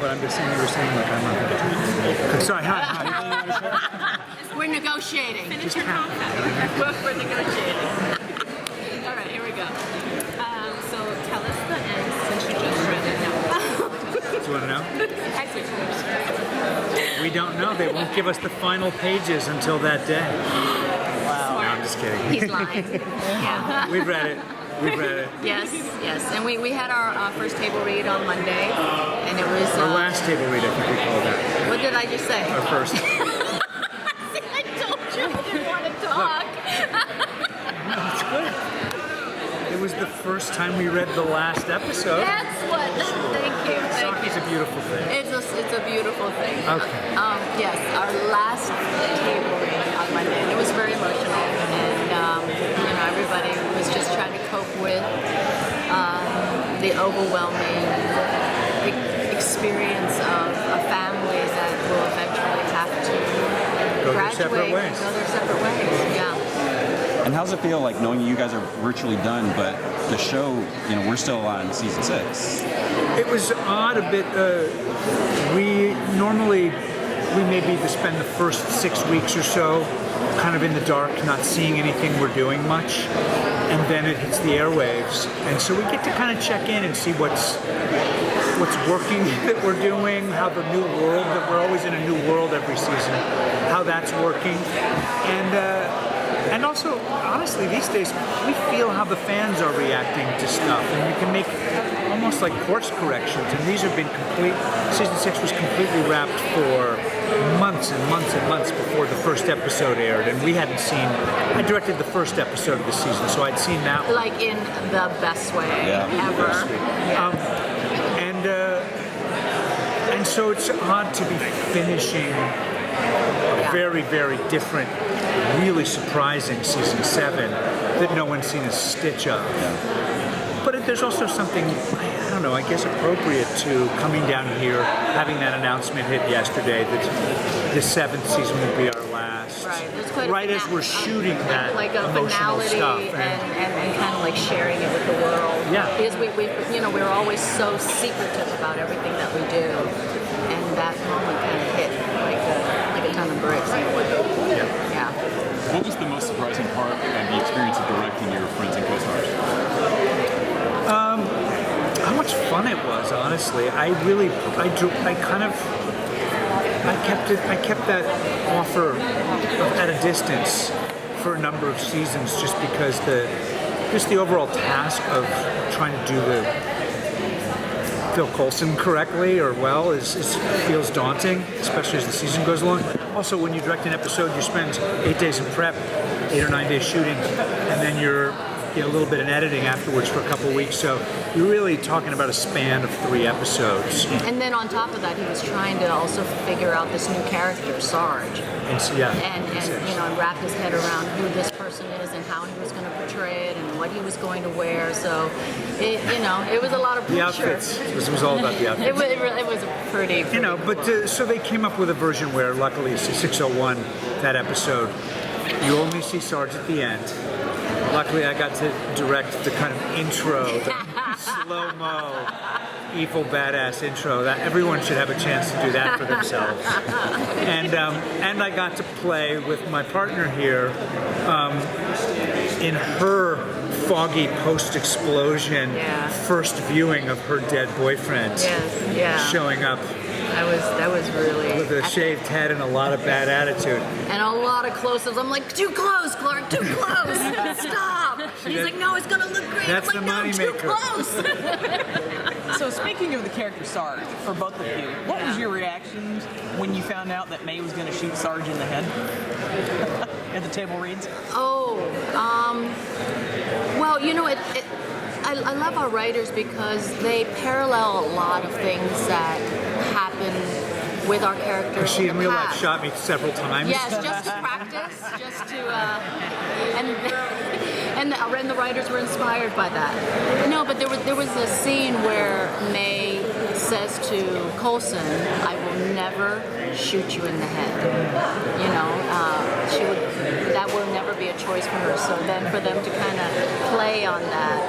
but I'm just saying you were saying like I'm not going to. Sorry, hi. We're negotiating. Finish your contract. We're negotiating. All right, here we go. So tell us the end since you just read it. No. Do you want to know? I switched. We don't know. They won't give us the final pages until that day. Wow. No, I'm just kidding. He's lying. Yeah. We've read it. We've read it. Yes, yes. And we had our first table read on Monday, and it was... Our last table read, I think we called that. What did I just say? Our first. I told you I didn't want to talk. No, it's good. It was the first time we read the last episode. That's what... Thank you. Thank Saki's you. a beautiful thing. It's a beautiful thing. Okay. Yes, our last table read on Monday, and it was very emotional, and everybody was just trying to cope with the overwhelming experience of a family that will eventually have to Go their graduate, separate ways. go their separate ways. Yeah. And how's it feel like knowing you guys are virtually done, but the show, we're still on season 6? It was odd a bit. We maybe spend the first 6 weeks or so kind of in the dark, not seeing anything we're doing much, and then it hits the airwaves, and so we get to kind of check in and see what's working that we're doing, how the new world, that we're always in a new world every season, how that's working, and also, honestly, these days, we feel how the fans are reacting to stuff, and we can make almost like course corrections, and these have been season 6 was completely wrapped for months and months and months before the first episode aired, and we hadn't seen, I directed the first episode of the season, so I'd seen that one. Like in the best way ever. And so it's odd to be finishing a very, very different, really surprising season 7 that no one's seen a stitch of. But there's also something, I don't know, I guess appropriate to coming down here, having that announcement hit yesterday that the 7th season will be our last. Right. There's quite right as we're shooting that like a emotional finality stuff. And kind of like sharing it with the world. Yeah. Because we're always so secretive about everything that we do, and that moment kind of hit like a ton of bricks in a way. Yeah. What was the most surprising part of the experience of directing your friends and co-stars? How much fun it was, honestly. I kept that offer at a distance for a number of seasons, just because the overall task of trying to do the Phil Coulson correctly or well feels daunting, especially as the season goes along. Also, when you direct an episode, you spend 8 days in prep, 8 or 9 days shooting, and then you're a little bit in editing afterwards for a couple of weeks. So you're really talking about a span of 3 episodes. And then on top of that, he was trying to also figure out this new character, Sarge. And so, And wrap his head around who this person is and how he was going to portray it and what he was going to wear. So, it was a lot of pressure. The outfits. This was all about the outfits. It was a pretty but so they came up with a version where, luckily, it's 601, that episode, you only see Sarge at the end. Luckily, I got to direct the kind of intro, the slow-mo, evil badass intro. That everyone should have a chance to do that for themselves. And I got to play with my partner here in her foggy post-explosion first viewing of her dead boyfriend showing up. That was really... With a shaved head and a lot of bad attitude. And a lot of close-ups. I'm like, too close, Clark, too close. Stop. And he's like, no, it's going to look great. That's I'm like, the no, moneymaker. too close. So speaking of the character Sarge, for both of you, what was your reactions when you found out that May was going to shoot Sarge in the head at the table reads? Well, I love our writers because they parallel a lot of things that happen with our characters. She in real life past. shot me several times. Yes, just to practice, and the writers were inspired by that. No, but there was a scene where May says to Coulson, "I will never shoot you in the head." That will never be a choice for her. So then, for them to kind of play on that,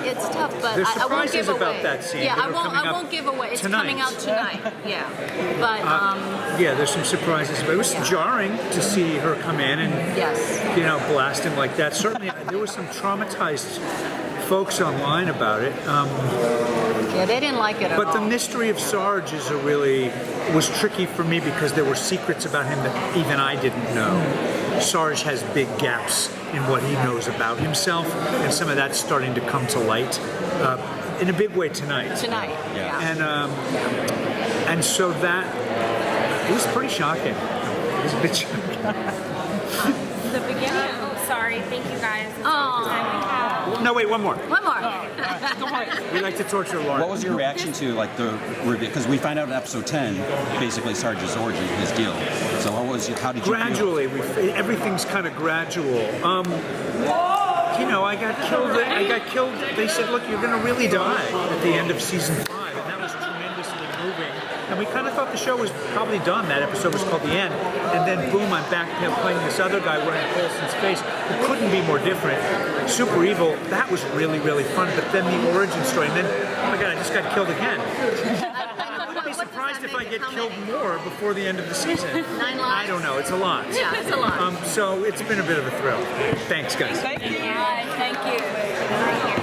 it's tough, but There's I won't give surprises about away. that scene Yeah, that I are won't. coming I up won't give away. It's tonight. coming out tonight. Yeah, but Yeah, there's some surprises, but it was jarring to see her come in and yes. blast him like that. Certainly, there was some traumatized folks online about it. Yeah, they didn't like it at But all. the mystery of Sarge was tricky for me because there were secrets about him that even I didn't know. Sarge has big gaps in what he knows about himself, and some of that's starting to come to light in a big way tonight. Tonight. Yeah. And so that it was pretty shocking. It was a bit shocking. The beginning. Oh, sorry. Thank you guys. That's all the time we have. No, wait, one more. One more. We like to torture Lauren. What was your reaction to like the reveal? Because we find out in episode 10, basically Sarge's origin, his deal. So how did you Gradually, everything's kind of gradual. I got killed. They said, "Look, you're going to really die at the end of season 5," and that was tremendously moving. And we kind of thought the show was probably done. That episode was called The End, and then boom, I'm back playing this other guy wearing Coulson's face, who couldn't be more different. Super evil. That was really, really fun. But then the origin story, and then oh my God, I just got killed again. I wouldn't be surprised if I get killed more before the end of the season. 9 lives? I don't know. It's a lot. Yeah, it's a lot. So it's been a bit of a thrill. Thanks, guys. Thank you. Thank you.